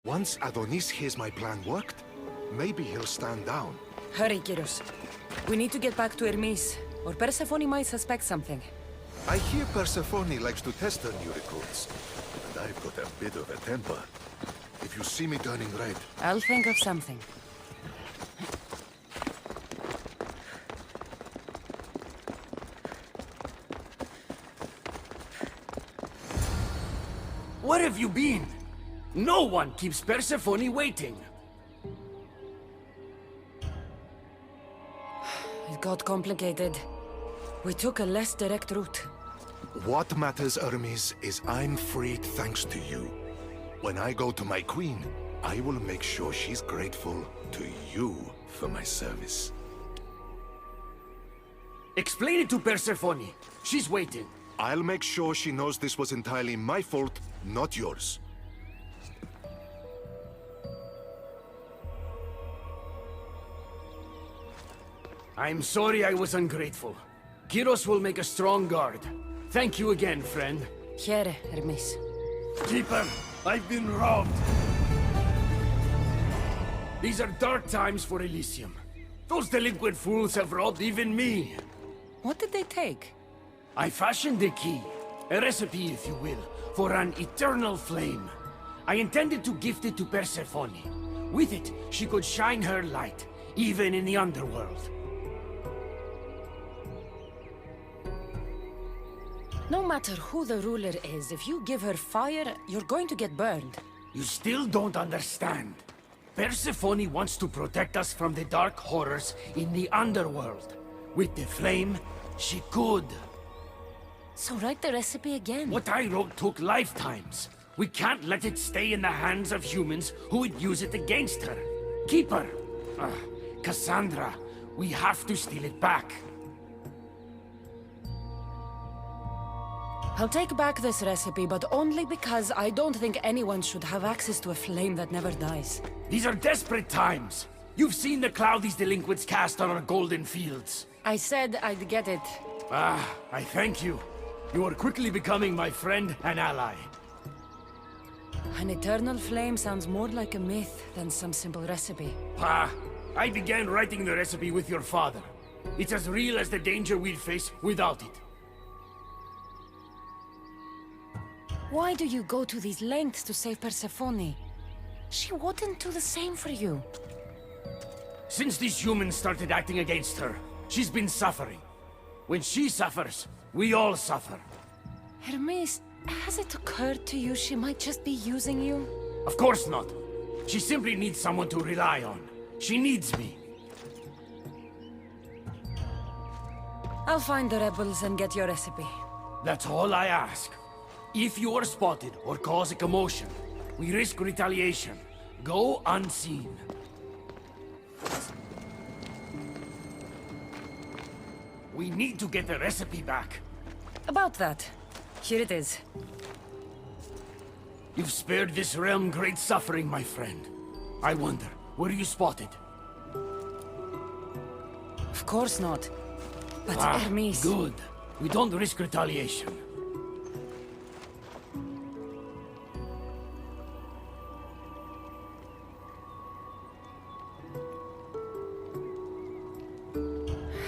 Once Adonis hears my plan worked, maybe he'll stand down. Hurry, Kyros. We need to get back to Hermes, or Persephone might suspect something. I hear Persephone likes to test her new recruits, and I've got a bit of a temper. If you see me turning red... I'll think of something. Where have you been? No one keeps Persephone waiting. It got complicated. We took a less direct route. What matters, Hermes, is I'm freed thanks to you. When I go to my queen, I will make sure she's grateful to you for my service. Explain it to Persephone. She's waiting. I'll make sure she knows this was entirely my fault, not yours. I'm sorry I was ungrateful. Kyros will make a strong guard. Thank you again, friend. Here, Hermes. Keeper, I've been robbed. These are dark times for Elysium. Those delinquent fools have robbed even me. What did they take? I fashioned a key, a recipe if you will, for an eternal flame. I intended to gift it to Persephone. With it, she could shine her light, even in the underworld. No matter who the ruler is, if you give her fire, you're going to get burned. You still don't understand. Persephone wants to protect us from the dark horrors in the underworld. With the flame, she could. So write the recipe again. What I wrote took lifetimes. We can't let it stay in the hands of humans who would use it against her. Keeper, Cassandra, we have to steal it back. I'll take back this recipe, but only because I don't think anyone should have access to a flame that never dies. These are desperate times. You've seen the cloud these delinquents cast on our golden fields. I said I'd get it. I thank you. You are quickly becoming my friend and ally. An eternal flame sounds more like a myth than some simple recipe. I began writing the recipe with your father. It's as real as the danger we'd face without it. Why do you go to these lengths to save Persephone? She wouldn't do the same for you. Since these humans started acting against her, she's been suffering. When she suffers, we all suffer. Hermes, has it occurred to you she might just be using you? Of course not. She simply needs someone to rely on. She needs me. I'll find the rebels and get your recipe. That's all I ask. If you are spotted or cause a commotion, we risk retaliation. Go unseen. We need to get the recipe back. About that. Here it is. You've spared this realm great suffering, my friend. I wonder, were you spotted? Of course not. But Hermes... Good. We don't risk retaliation.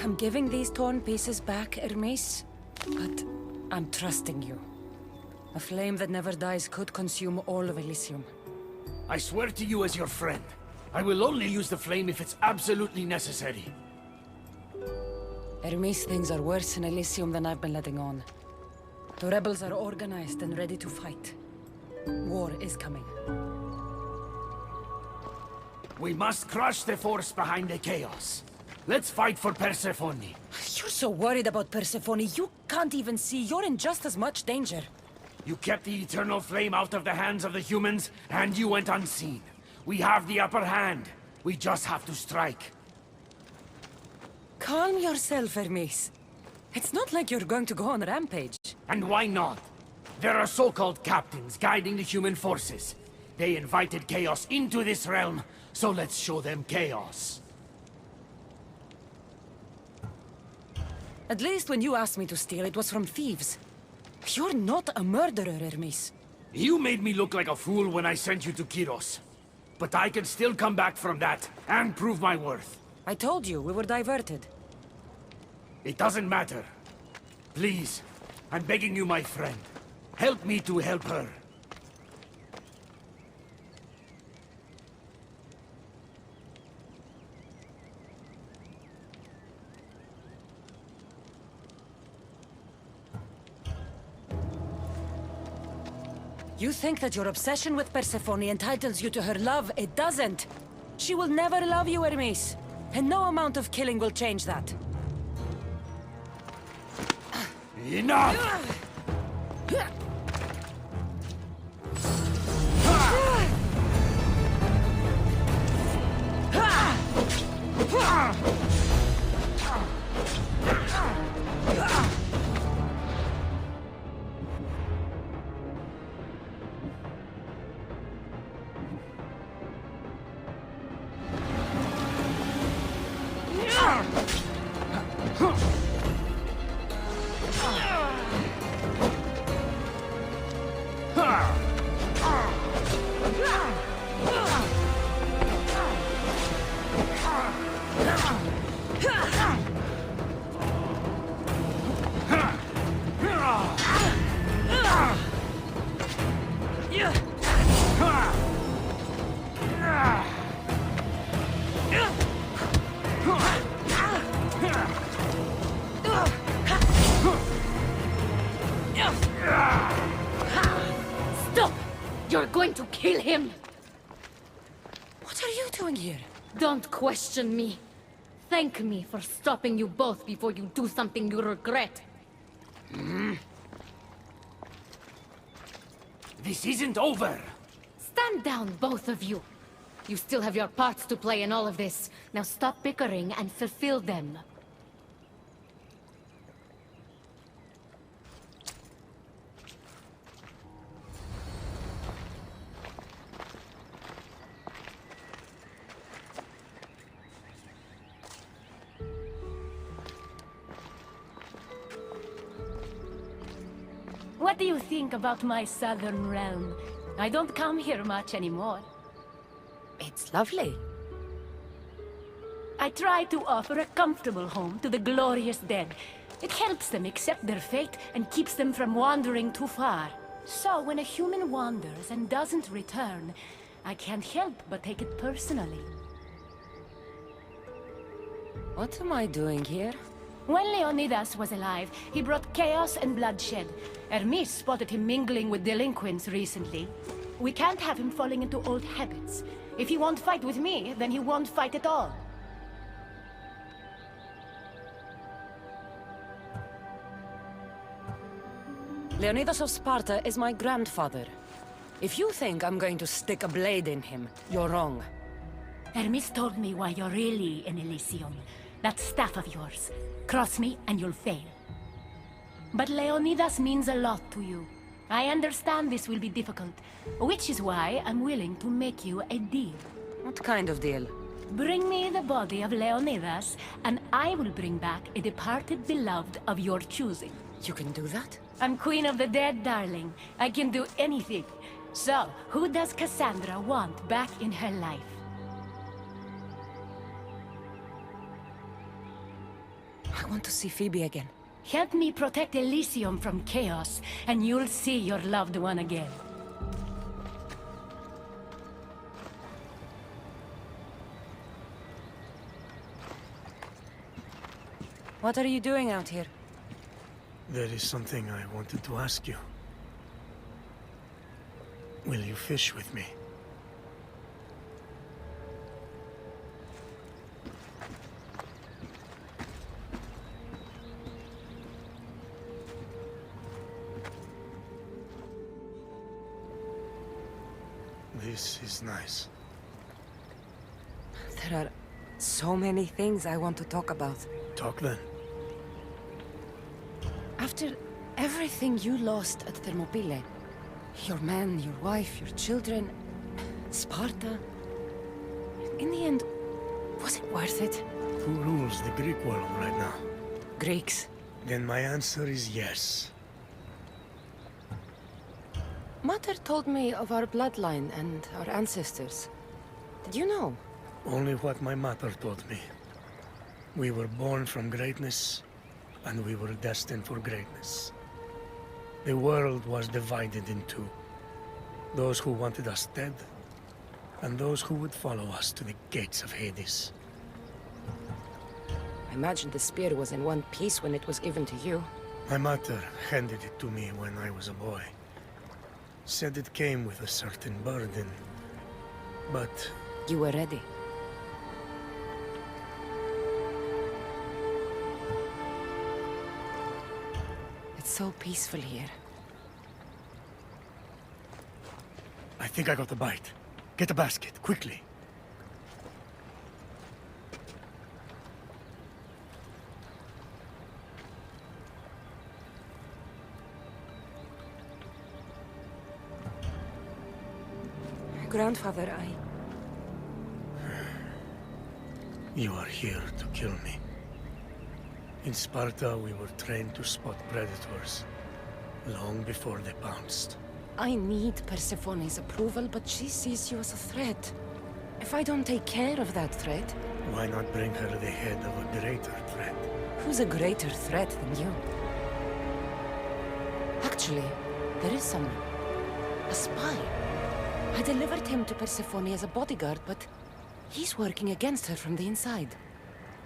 I'm giving these torn pieces back, Hermes, but I'm trusting you. A flame that never dies could consume all of Elysium. I swear to you as your friend, I will only use the flame if it's absolutely necessary. Hermes, things are worse in Elysium than I've been letting on. The rebels are organized and ready to fight. War is coming. We must crush the force behind the chaos. Let's fight for Persephone. You're so worried about Persephone, you can't even see you're in just as much danger. You kept the eternal flame out of the hands of the humans, and you went unseen. We have the upper hand. We just have to strike. Calm yourself, Hermes. It's not like you're going to go on a rampage. And why not? There are so-called captains guiding the human forces. They invited chaos into this realm, so let's show them chaos. At least when you asked me to steal, it was from thieves. You're not a murderer, Hermes. You made me look like a fool when I sent you to Kiros. But I can still come back from that, and prove my worth. I told you, we were diverted. It doesn't matter. Please, I'm begging you, my friend. Help me to help her. You think that your obsession with Persephone entitles you to her love? It doesn't. She will never love you, Hermes. And no amount of killing will change that. Enough! Stop! You're going to kill him! What are you doing here? Don't question me. Thank me for stopping you both before you do something you regret. This isn't over! Stand down, both of you. You still have your parts to play in all of this. Now stop bickering and fulfill them. What do you think about my southern realm? I don't come here much anymore. It's lovely. I try to offer a comfortable home to the glorious dead. It helps them accept their fate and keeps them from wandering too far. So when a human wanders and doesn't return, I can't help but take it personally. What am I doing here? When Leonidas was alive, he brought chaos and bloodshed. Hermes spotted him mingling with delinquents recently. We can't have him falling into old habits. If he won't fight with me, then he won't fight at all. Leonidas of Sparta is my grandfather. If you think I'm going to stick a blade in him, you're wrong. Hermes told me why you're really in Elysium. That staff of yours. Cross me and you'll fail. But Leonidas means a lot to you. I understand this will be difficult, which is why I'm willing to make you a deal. What kind of deal? Bring me the body of Leonidas, and I will bring back a departed beloved of your choosing. You can do that? I'm queen of the dead, darling. I can do anything. So, who does Cassandra want back in her life? I want to see Phoebe again. Help me protect Elysium from chaos, and you'll see your loved one again. What are you doing out here? There is something I wanted to ask you. Will you fish with me? This is nice. There are so many things I want to talk about. Talk then. After everything you lost at Thermopylae, your men, your wife, your children, Sparta, in the end, was it worth it? Who rules the Greek world right now? Greeks. Then my answer is yes. What Mater told me of our bloodline and our ancestors. Did you know? Only what my mother told me. We were born from greatness, and we were destined for greatness. The world was divided in two. Those who wanted us dead, and those who would follow us to the gates of Hades. I imagine the spear was in one piece when it was given to you. My mother handed it to me when I was a boy. Said it came with a certain burden, but... You were ready. It's so peaceful here. I think I got a bite. Get a basket, quickly. Grandfather, You are here to kill me. In Sparta, we were trained to spot predators, long before they pounced. I need Persephone's approval, but she sees you as a threat. If I don't take care of that threat... Why not bring her the head of a greater threat? Who's a greater threat than you? Actually, there is someone. A spy. I delivered him to Persephone as a bodyguard, but he's working against her from the inside.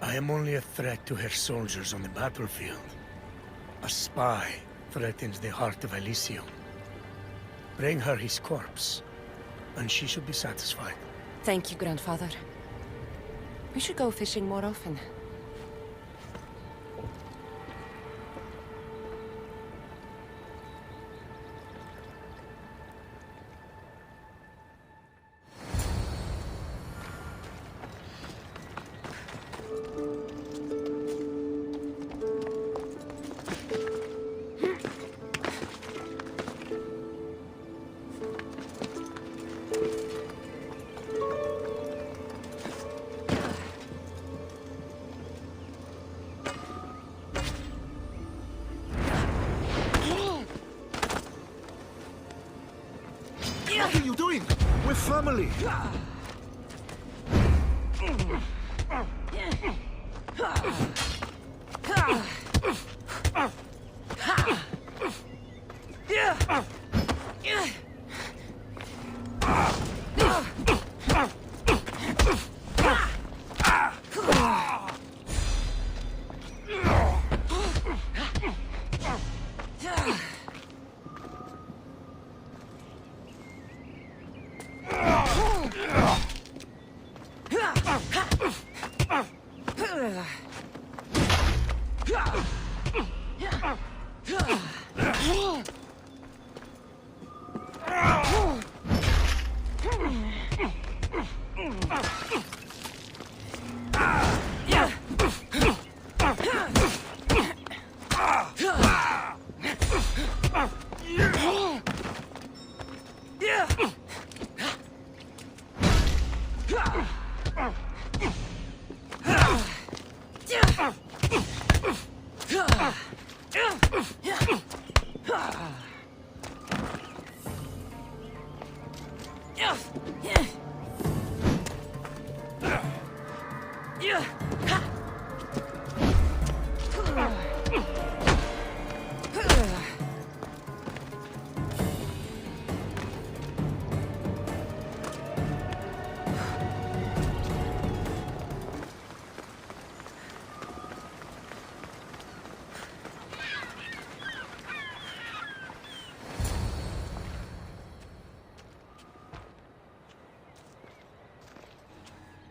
I am only a threat to her soldiers on the battlefield. A spy threatens the heart of Elysium. Bring her his corpse, and she should be satisfied. Thank you, Grandfather. We should go fishing more often. What are you doing? We're family.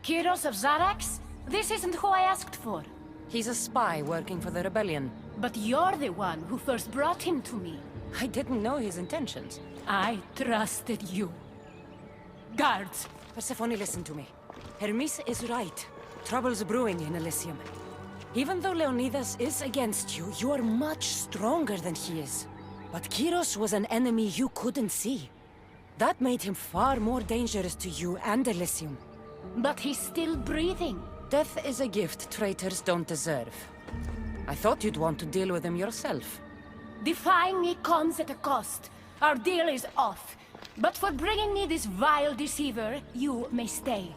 Kyros of Zarax? This isn't who I asked for. He's a spy working for the rebellion. But you're the one who first brought him to me. I didn't know his intentions. I trusted you. Guards! Persephone, listen to me. Hermes is right. Trouble's brewing in Elysium. Even though Leonidas is against you, you are much stronger than he is. But Kyros was an enemy you couldn't see. That made him far more dangerous to you and Elysium. But he's still breathing. Death is a gift traitors don't deserve. I thought you'd want to deal with him yourself. Defying me comes at a cost. Our deal is off. But for bringing me this vile deceiver, you may stay.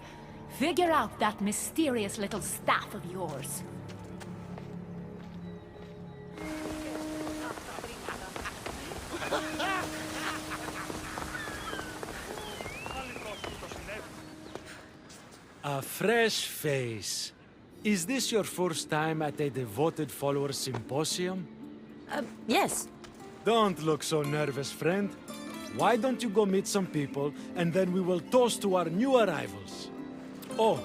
Figure out that mysterious little staff of yours. A fresh face. Is this your first time at a devoted follower symposium? Yes. Don't look so nervous, friend. Why don't you go meet some people, and then we will toast to our new arrivals. Oh,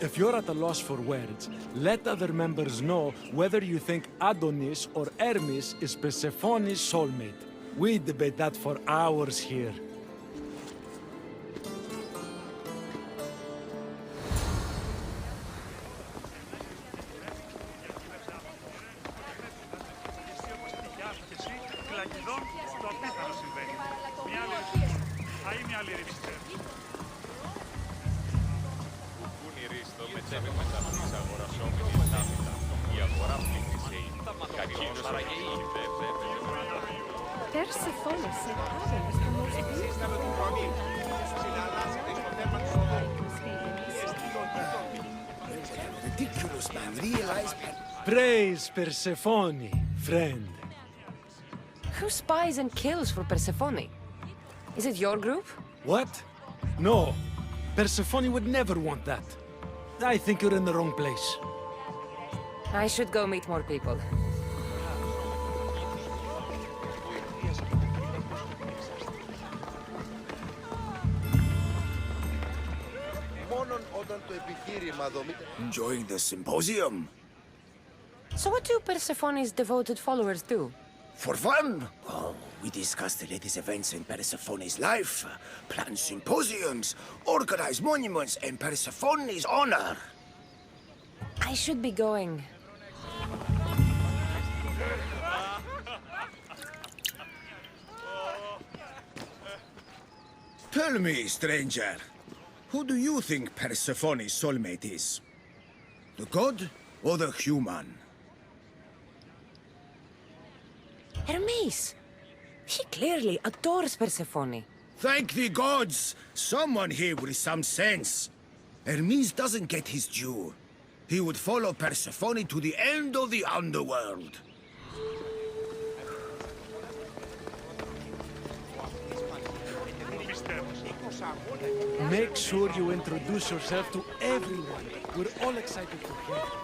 if you're at a loss for words, let other members know whether you think Adonis or Hermes is Persephone's soulmate. We debate that for hours here. Ridiculous, man. Realize... Praise Persephone, friend. Who spies and kills for Persephone? Is it your group? What? No. Persephone would never want that. I think you're in the wrong place. I should go meet more people. Enjoying the symposium? So what do Persephone's devoted followers do? For fun? Oh, we discuss the latest events in Persephone's life, plan symposiums, organize monuments in Persephone's honor. I should be going. Tell me, stranger, who do you think Persephone's soulmate is? The god or the human? Hermes! He clearly adores Persephone. Thank the gods! Someone here with some sense. Hermes doesn't get his due. He would follow Persephone to the end of the underworld. Make sure you introduce yourself to everyone. We're all excited to hear you.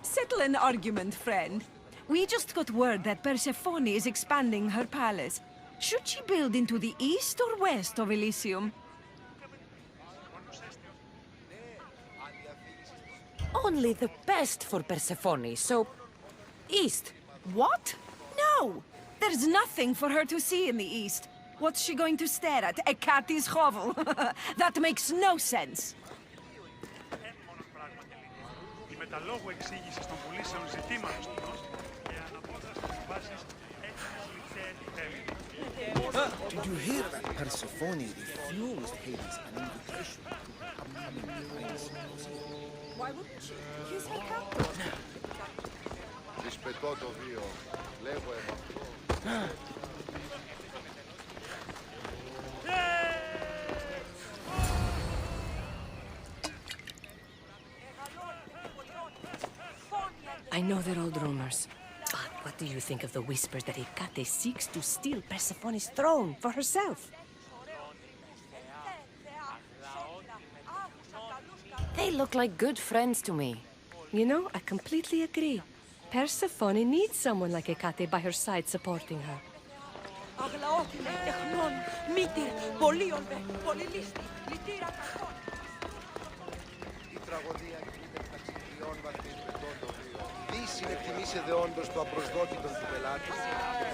Settle an argument, friend. We just got word that Persephone is expanding her palace. Should she build into the east or west of Elysium? Only the best for Persephone, so... East. What? No! There's nothing for her to see in the east. What's she going to stare at? A cat's hovel? That makes no sense. Did you hear that Persephone refused Hades an invitation to her upcoming palace symposium? Why wouldn't she? He's her captain. Δυσπετώ το βίο, λέγω αυτό. I know they're old rumors, but what do you think of the whispers that Hecate seeks to steal Persephone's throne for herself? They look like good friends to me. You know, I completely agree. Persephone needs someone like Hecate by her side supporting her. Η τραγωδία κινείται μεταξύ τριών βαθμής πετών το βίο. Τι συνεκτιμήσετε όντως το απροσδόκητο του πελάτη και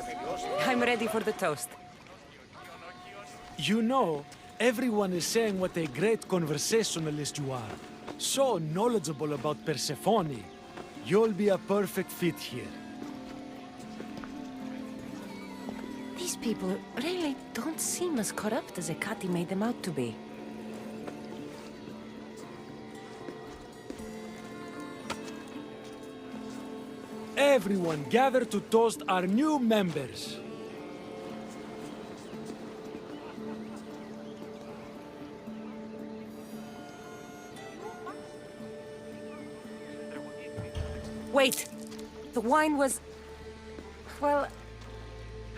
θεμελιώστε. I'm ready for the toast. You know, everyone is saying what a great conversationalist you are. So knowledgeable about Persephone. You'll be a perfect fit here. These people really don't seem as corrupt as Hecate made them out to be. everyone gather to toast our new members. Wait! The wine was... well...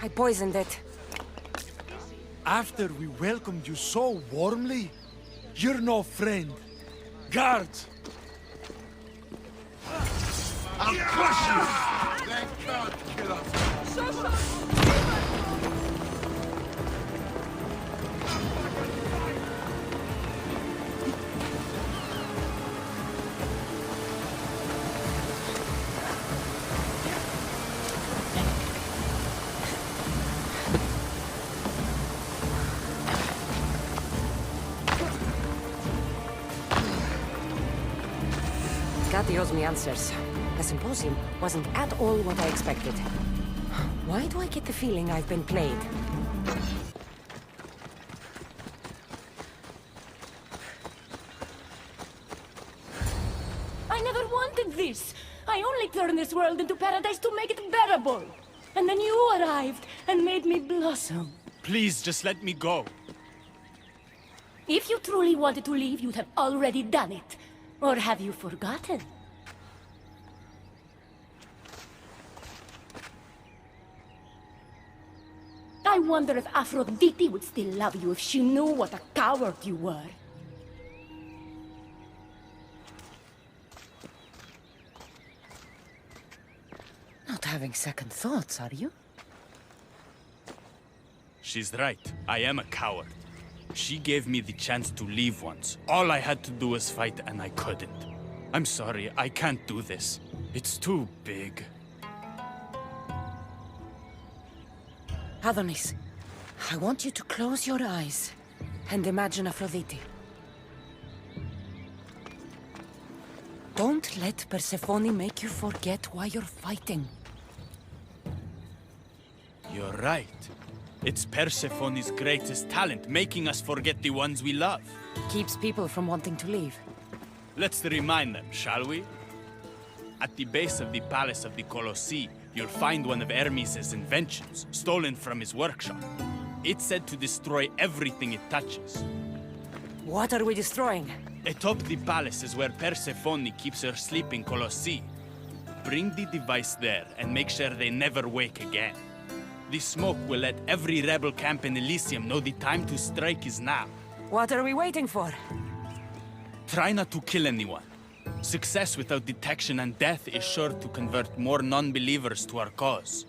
I poisoned it. After we welcomed you so warmly, you're no friend. Guards! I'll crush you! Thank God, killer! Gatti owes me answers. The symposium wasn't at all what I expected. Why do I get the feeling I've been played? I never wanted this! I only turned this world into paradise to make it bearable! And then you arrived and made me blossom. Please, just let me go. If you truly wanted to leave, you'd have already done it. Or have you forgotten? I wonder if Aphrodite would still love you if she knew what a coward you were. Not having second thoughts, are you? She's right. I am a coward. She gave me the chance to leave once. All I had to do was fight, and I couldn't. I'm sorry, I can't do this. It's too big. Adonis, I want you to close your eyes and imagine Aphrodite. Don't let Persephone make you forget why you're fighting. You're right. It's Persephone's greatest talent, making us forget the ones we love. Keeps people from wanting to leave. Let's remind them, shall we? At the base of the palace of the Colossi, you'll find one of Hermes' inventions, stolen from his workshop. It's said to destroy everything it touches. What are we destroying? Atop the palace is where Persephone keeps her sleeping Colossi. Bring the device there and make sure they never wake again. The smoke will let every rebel camp in Elysium know the time to strike is now. What are we waiting for? Try not to kill anyone. Success without detection and death is sure to convert more non-believers to our cause.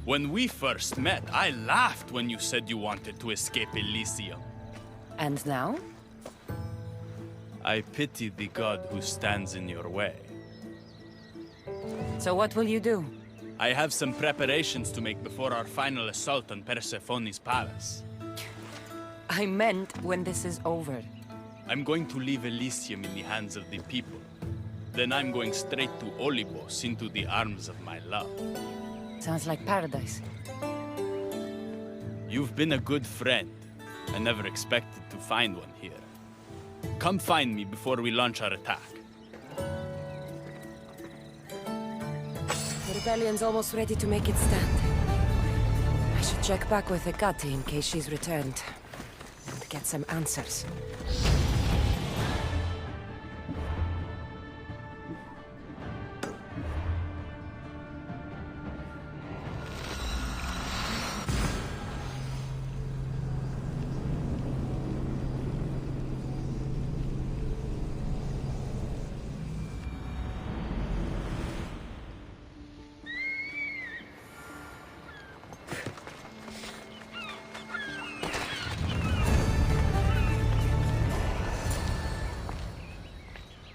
When we first met, I laughed when you said you wanted to escape Elysium. And now? I pity the god who stands in your way. So what will you do? I have some preparations to make before our final assault on Persephone's palace. I meant when this is over. I'm going to leave Elysium in the hands of the people. Then I'm going straight to Olibos, into the arms of my love. Sounds like paradise. You've been a good friend. I never expected to find one here. Come find me before we launch our attack. The rebellion's almost ready to make its stand. I should check back with Hecate in case she's returned. And get some answers.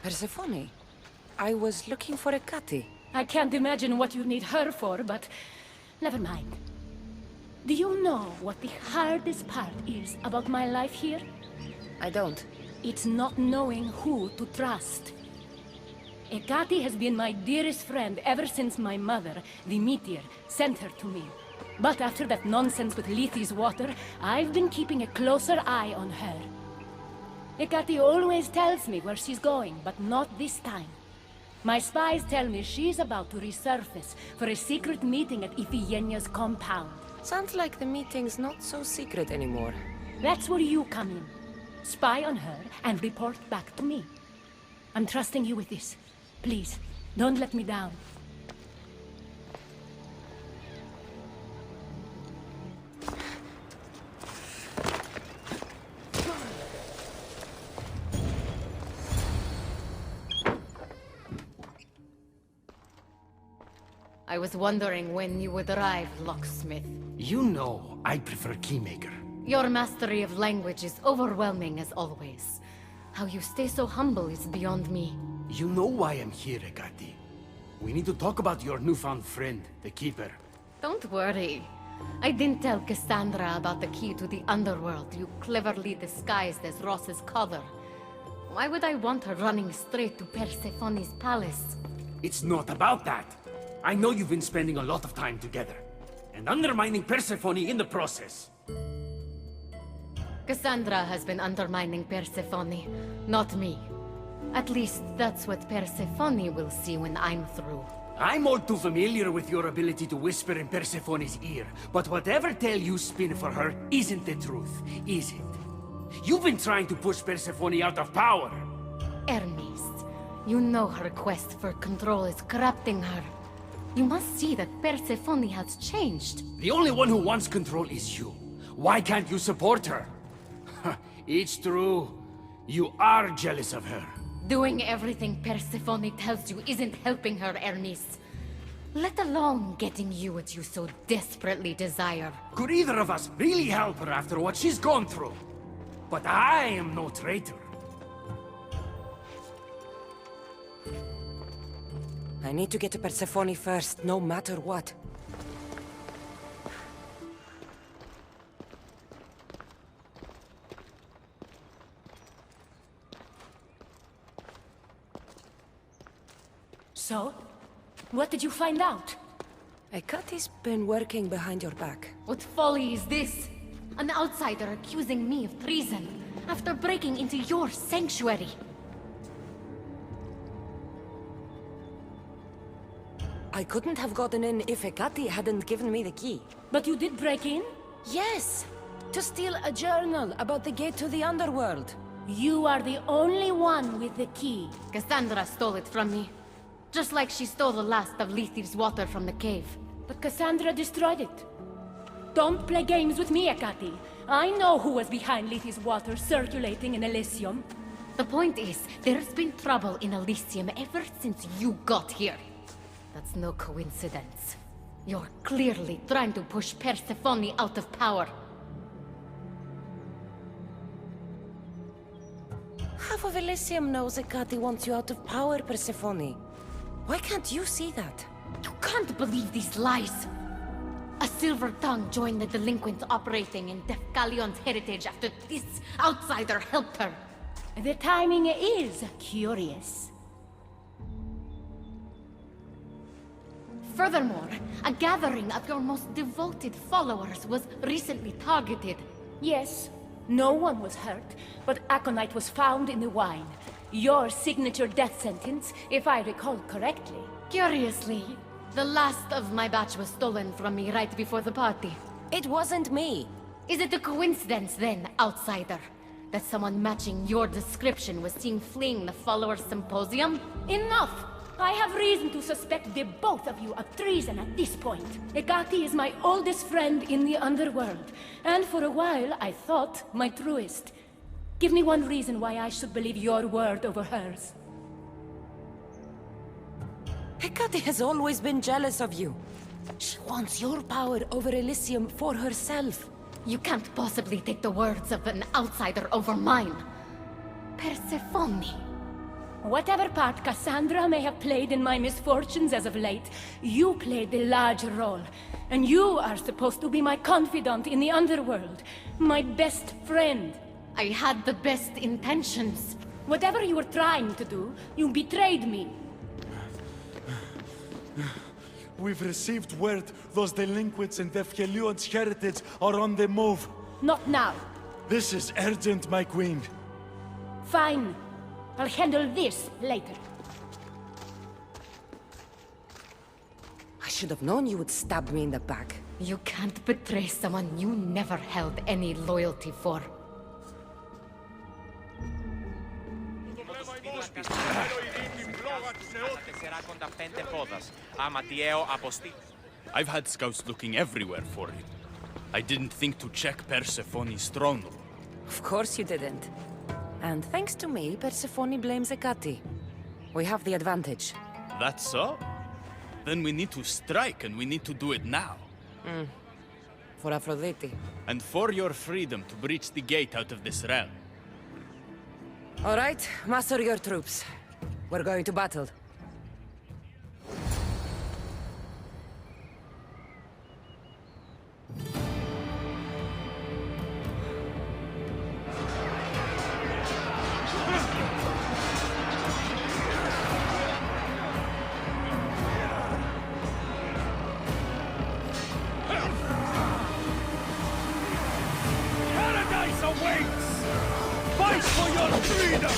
Persephone, I was looking for a Cathy. I can't imagine what you need her for, but never mind. Do you know what the hardest part is about my life here? I don't. It's not knowing who to trust. Ekati has been my dearest friend ever since my mother, the meteor, sent her to me. But after that nonsense with Lethe's water, I've been keeping a closer eye on her. Ekati always tells me where she's going, but not this time. My spies tell me she's about to resurface for a secret meeting at Iphigenia's compound. Sounds like the meeting's not so secret anymore. That's where you come in. Spy on her and report back to me. I'm trusting you with this. Please, don't let me down. I was wondering when you would arrive, locksmith. You know, I prefer Keymaker. Your mastery of language is overwhelming as always. How you stay so humble is beyond me. You know why I'm here, Ekati. We need to talk about your newfound friend, the Keeper. Don't worry. I didn't tell Cassandra about the key to the underworld you cleverly disguised as Ross's collar. Why would I want her running straight to Persephone's palace? It's not about that. I know you've been spending a lot of time together, and undermining Persephone in the process. Cassandra has been undermining Persephone, not me. At least that's what Persephone will see when I'm through. I'm all too familiar with your ability to whisper in Persephone's ear, but whatever tale you spin for her isn't the truth, is it? You've been trying to push Persephone out of power. Hermes, you know her quest for control is corrupting her. You must see that Persephone has changed. The only one who wants control is you. Why can't you support her? It's true. You are jealous of her. Doing everything Persephone tells you isn't helping her, Hermes. Let alone getting you what you so desperately desire. Could either of us really help her after what she's gone through? But I am no traitor. I need to get to Persephone first, no matter what. So? What did you find out? Ekati's been working behind your back. What folly is this? An outsider accusing me of treason after breaking into your sanctuary. I couldn't have gotten in if Ekati hadn't given me the key. But you did break in? Yes! To steal a journal about the gate to the underworld. You are the only one with the key. Cassandra stole it from me. Just like she stole the last of Lethe's water from the cave. But Cassandra destroyed it. Don't play games with me, Ekati. I know who was behind Lethe's water circulating in Elysium. The point is, there's been trouble in Elysium ever since you got here. That's no coincidence. You're clearly trying to push Persephone out of power. Half of Elysium knows Ekati wants you out of power, Persephone. Why can't you see that? You can't believe these lies! A silver tongue joined the delinquents operating in Defcalion's heritage after this outsider helped her. The timing is curious. Furthermore, a gathering of your most devoted followers was recently targeted. Yes, no one was hurt, but aconite was found in the wine. Your signature death sentence, if I recall correctly. Curiously, the last of my batch was stolen from me right before the party. It wasn't me. Is it a coincidence then, outsider, that someone matching your description was seen fleeing the followers' symposium? Enough! I have reason to suspect the both of you of treason at this point. Ekati is my oldest friend in the underworld, and for a while I thought my truest. Give me one reason why I should believe your word over hers. Ekati has always been jealous of you. She wants your power over Elysium for herself. You can't possibly take the words of an outsider over mine. Persephone. Whatever part Cassandra may have played in my misfortunes as of late, you played the larger role. And you are supposed to be my confidant in the underworld. My best friend. I had the best intentions. Whatever you were trying to do, you betrayed me. We've received word those delinquents in Defkelion's heritage are on the move. Not now. This is urgent, my queen. Fine. I'll handle this later. I should have known you would stab me in the back. You can't betray someone you never held any loyalty for. I've had scouts looking everywhere for you. I didn't think to check Persephone's throne room. Of course you didn't. And thanks to me, Persephone blames Hecate. We have the advantage. That's so? Then we need to strike, and we need to do it now. For Aphrodite. And for your freedom to breach the gate out of this realm. All right, muster your troops. We're going to battle. Paradise awaits! Fight for your freedom!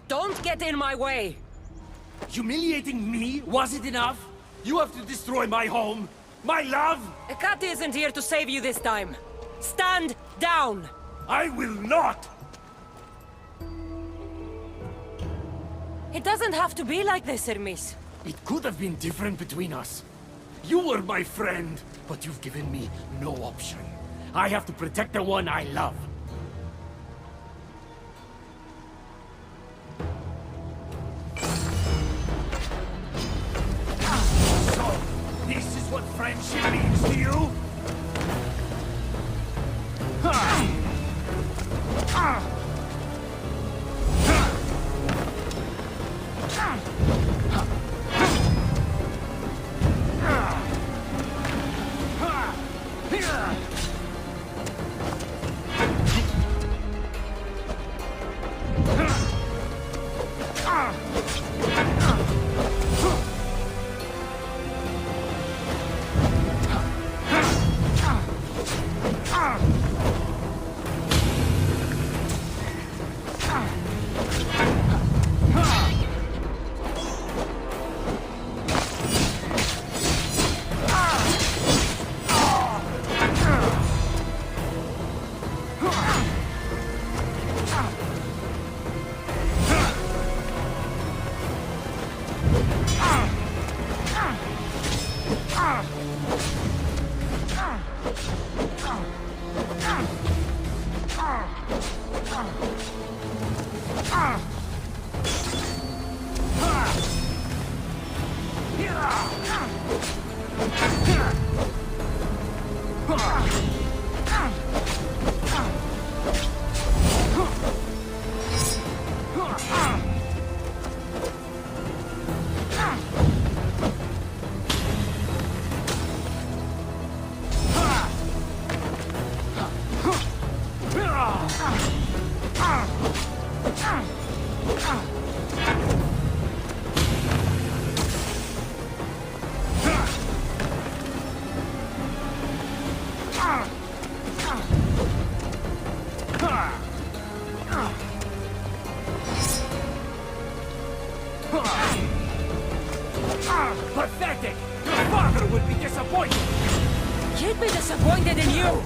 Don't get in my way! Humiliating me wasn't enough? You have to destroy my home, my love! Hecate isn't here to save you this time. Stand down! I will not! It doesn't have to be like this, Hermes. It could have been different between us. You were my friend, but you've given me no option. I have to protect the one I love. So, this is what friendship means to you? Pathetic! Your father would be disappointed! He'd be disappointed in you!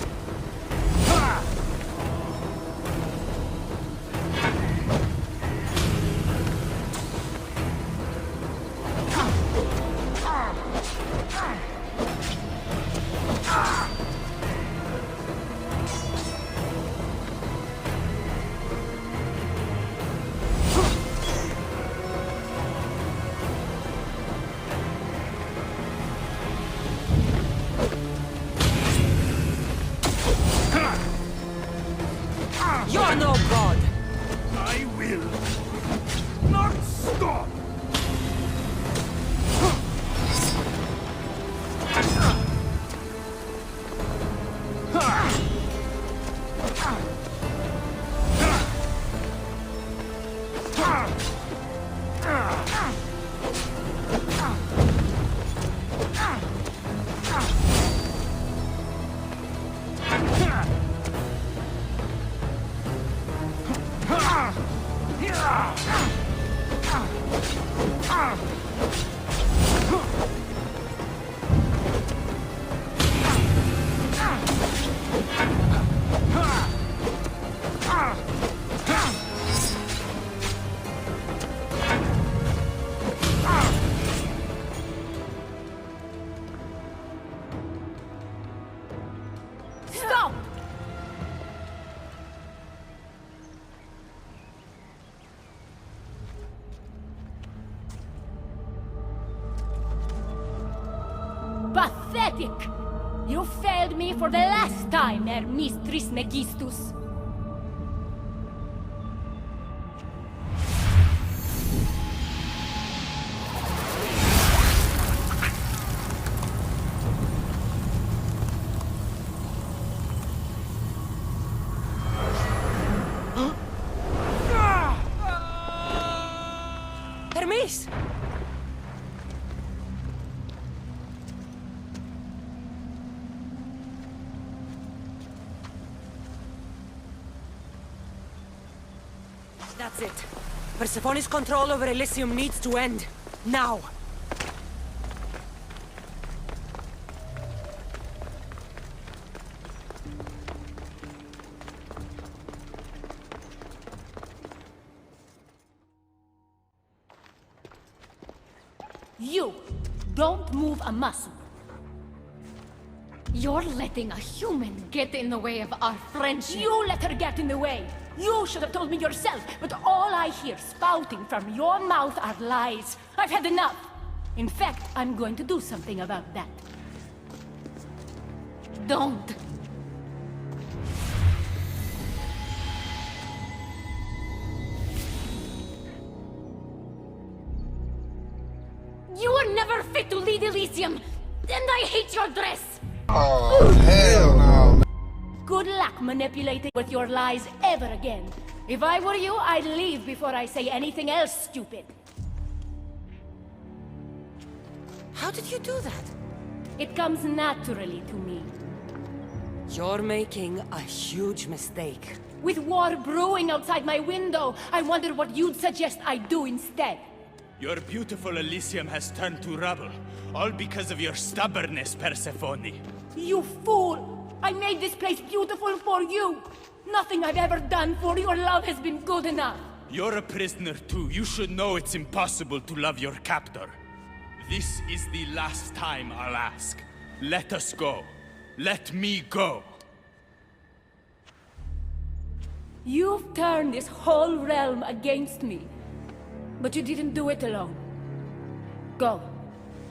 You're no god! I will not stop! Stop! Pathetic! You failed me for the last time, Hermes Trismegistus. Hermes! That's it. Persephone's control over Elysium needs to end. Now! You don't move a muscle. You're letting a human get in the way of our friendship. You let her get in the way. You should have told me yourself, but all I hear spouting from your mouth are lies. I've had enough. In fact, I'm going to do something about that. Don't. You were never fit to lead Elysium, and I hate your dress. Oh, hell no. Good luck manipulating with your lies ever again. If I were you, I'd leave before I say anything else stupid. How did you do that? It comes naturally to me. You're making a huge mistake. With war brewing outside my window, I wonder what you'd suggest I do instead. Your beautiful Elysium has turned to rubble, all because of your stubbornness, Persephone. You fool! I made this place beautiful for you! Nothing I've ever done for your love has been good enough! You're a prisoner too. You should know it's impossible to love your captor. This is the last time I'll ask. Let us go. Let me go. You've turned this whole realm against me. But you didn't do it alone. Go.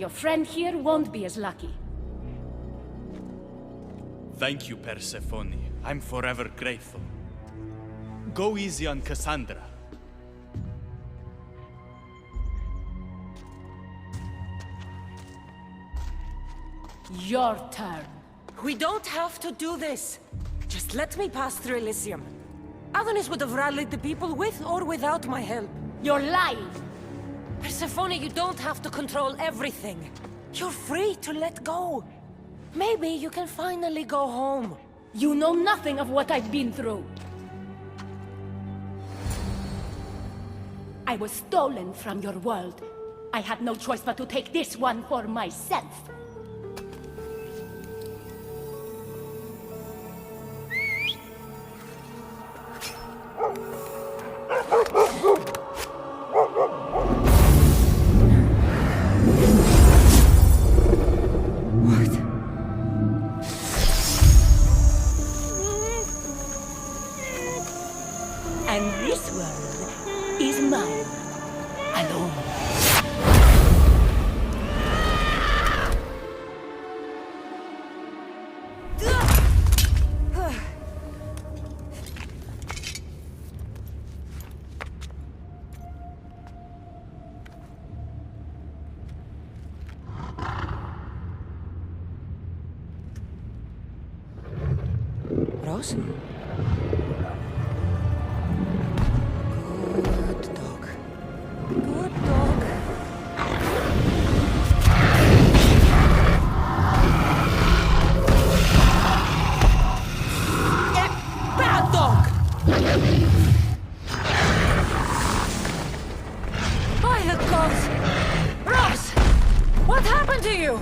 Your friend here won't be as lucky. Thank you, Persephone. I'm forever grateful. Go easy on Cassandra. Your turn. We don't have to do this. Just let me pass through Elysium. Adonis would have rallied the people with or without my help. You're lying! Persephone, you don't have to control everything. You're free to let go. Maybe you can finally go home. You know nothing of what I've been through. I was stolen from your world. I had no choice but to take this one for myself. And this world is mine, alone. Rose? Good dog. Bad dog! By the gods! Ross! What happened to you?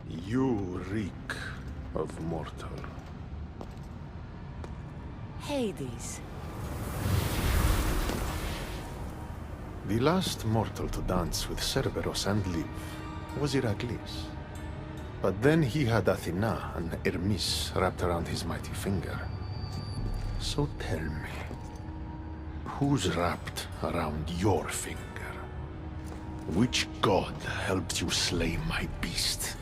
You reek of mortal. Hades. The last mortal to dance with Cerberus and live was Heracles. But then he had Athena and Hermes wrapped around his mighty finger. So tell me, who's wrapped around your finger? Which god helped you slay my beast?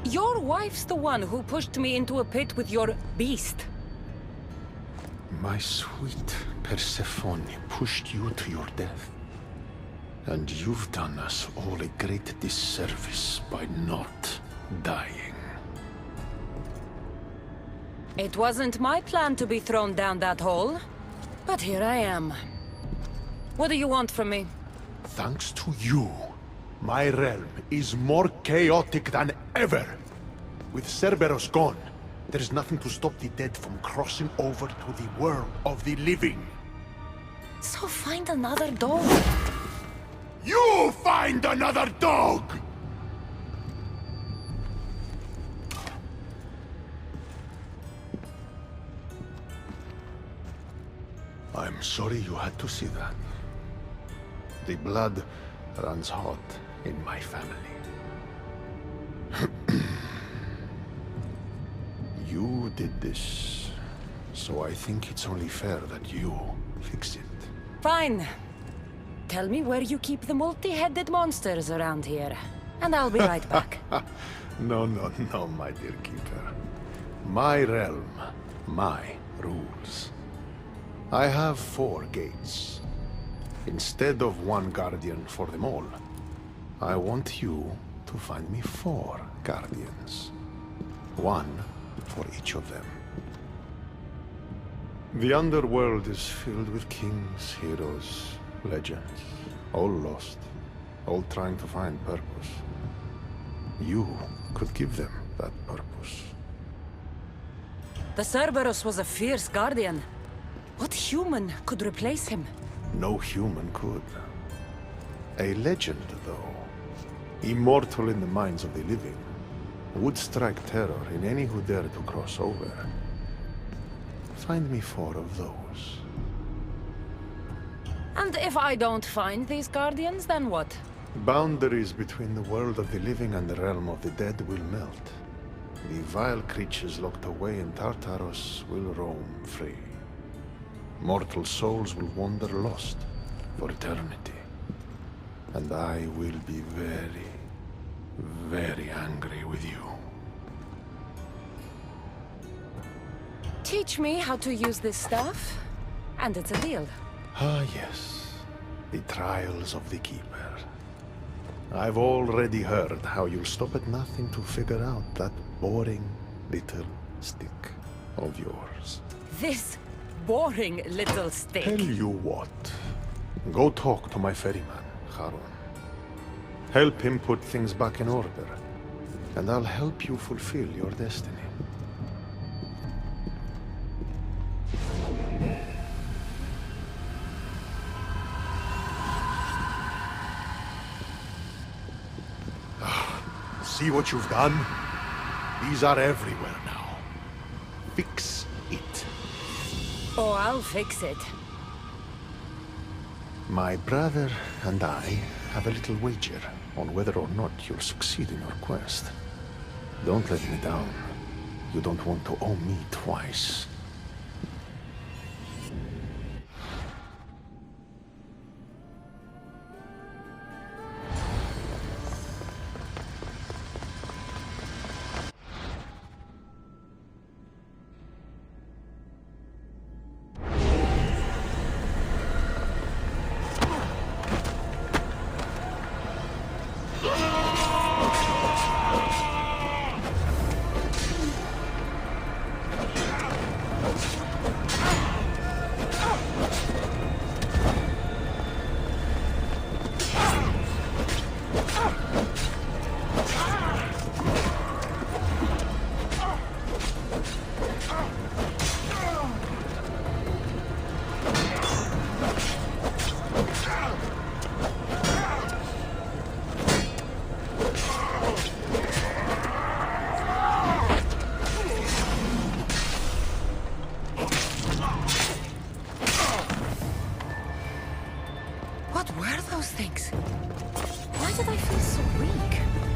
Your wife's the one who pushed me into a pit with your beast. My sweet Persephone pushed you to your death. And you've done us all a great disservice by not dying. It wasn't my plan to be thrown down that hole, but here I am. What do you want from me? Thanks to you, my realm is more chaotic than ever. With Cerberus gone, there's nothing to stop the dead from crossing over to the world of the living. So find another dog. You find another dog! I'm sorry you had to see that. The blood runs hot in my family. You did this, so I think it's only fair that you fix it. Fine. Tell me where you keep the multi-headed monsters around here, and I'll be right back. No, my dear keeper. My realm, my rules. I have 4 gates. Instead of 1 guardian for them all, I want you to find me 4 guardians. 1 for each of them. The underworld is filled with kings, heroes, legends, all lost, all trying to find purpose. You could give them that purpose. The Cerberus was a fierce guardian. What human could replace him? No human could. A legend, though, immortal in the minds of the living, would strike terror in any who dare to cross over. Find me 4 of those. And if I don't find these guardians, then what? Boundaries between the world of the living and the realm of the dead will melt. The vile creatures locked away in Tartarus will roam free. Mortal souls will wander lost for eternity. And I will be very, very angry with you. Teach me how to use this stuff, and it's a deal. Ah, yes. The trials of the Keeper. I've already heard how you'll stop at nothing to figure out that boring little stick of yours. This boring little stick. Tell you what. Go talk to my ferryman, Harun. Help him put things back in order, and I'll help you fulfill your destiny. See what you've done? These are everywhere now. Fix it. Oh, I'll fix it. My brother and I have a little wager on whether or not you'll succeed in your quest. Don't let me down. You don't want to owe me twice. those things? Why did I feel so weak?